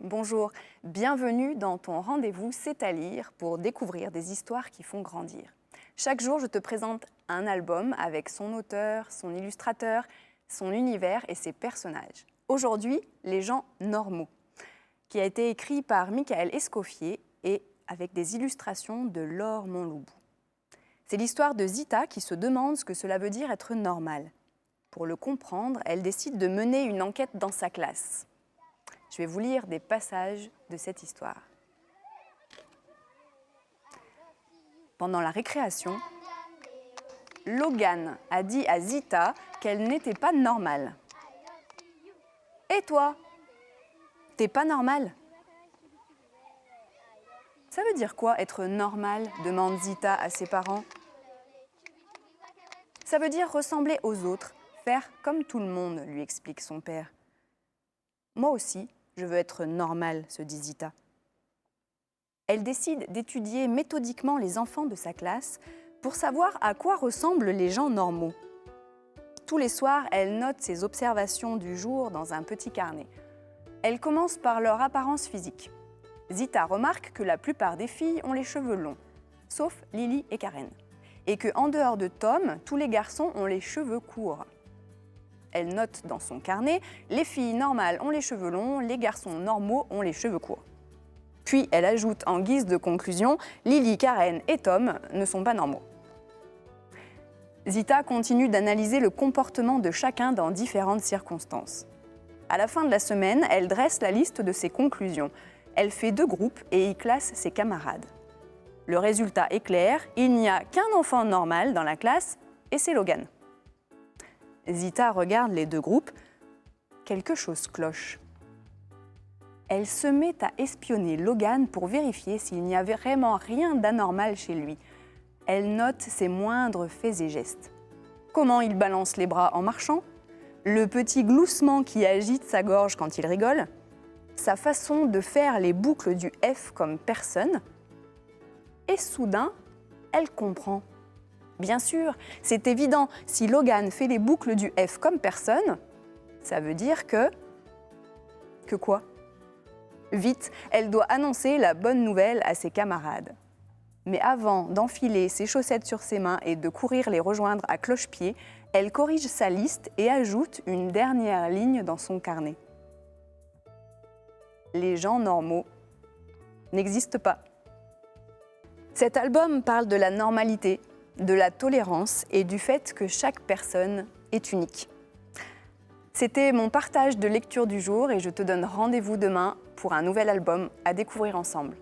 Bonjour, bienvenue dans ton rendez-vous C'est à lire pour découvrir des histoires qui font grandir. Chaque jour, je te présente un album avec son auteur, son illustrateur, son univers et ses personnages. Aujourd'hui, Les gens normaux, qui a été écrit par Michael Escoffier et avec des illustrations de Laure Montloubout. C'est l'histoire de Zita qui se demande ce que cela veut dire être normal. Pour le comprendre, elle décide de mener une enquête dans sa classe. Je vais vous lire des passages de cette histoire. Pendant la récréation, Logan a dit à Zita qu'elle n'était pas normale. « Et toi, t'es pas normale ?» Ça veut dire quoi être normal ? Demande Zita à ses parents. Ça veut dire ressembler aux autres, faire comme tout le monde, lui explique son père. Moi aussi, je veux être normale, se dit Zita. Elle décide d'étudier méthodiquement les enfants de sa classe pour savoir à quoi ressemblent les gens normaux. Tous les soirs, elle note ses observations du jour dans un petit carnet. Elle commence par leur apparence physique. Zita remarque que la plupart des filles ont les cheveux longs, sauf Lily et Karen, et qu'en dehors de Tom, tous les garçons ont les cheveux courts. Elle note dans son carnet, les filles normales ont les cheveux longs, les garçons normaux ont les cheveux courts. Puis elle ajoute en guise de conclusion, Lily, Karen et Tom ne sont pas normaux. Zita continue d'analyser le comportement de chacun dans différentes circonstances. À la fin de la semaine, elle dresse la liste de ses conclusions. Elle fait 2 groupes et y classe ses camarades. Le résultat est clair, il n'y a qu'un enfant normal dans la classe et c'est Logan. Zita regarde les 2 groupes. Quelque chose cloche. Elle se met à espionner Logan pour vérifier s'il n'y avait vraiment rien d'anormal chez lui. Elle note ses moindres faits et gestes. Comment il balance les bras en marchant, le petit gloussement qui agite sa gorge quand il rigole, sa façon de faire les boucles du F comme personne. Et soudain, elle comprend. Bien sûr, c'est évident, si Logan fait les boucles du F comme personne, ça veut dire que... Que quoi ? Vite, elle doit annoncer la bonne nouvelle à ses camarades. Mais avant d'enfiler ses chaussettes sur ses mains et de courir les rejoindre à cloche-pied, elle corrige sa liste et ajoute une dernière ligne dans son carnet. Les gens normaux n'existent pas. Cet album parle de la normalité, de la tolérance et du fait que chaque personne est unique. C'était mon partage de lecture du jour et je te donne rendez-vous demain pour un nouvel album à découvrir ensemble.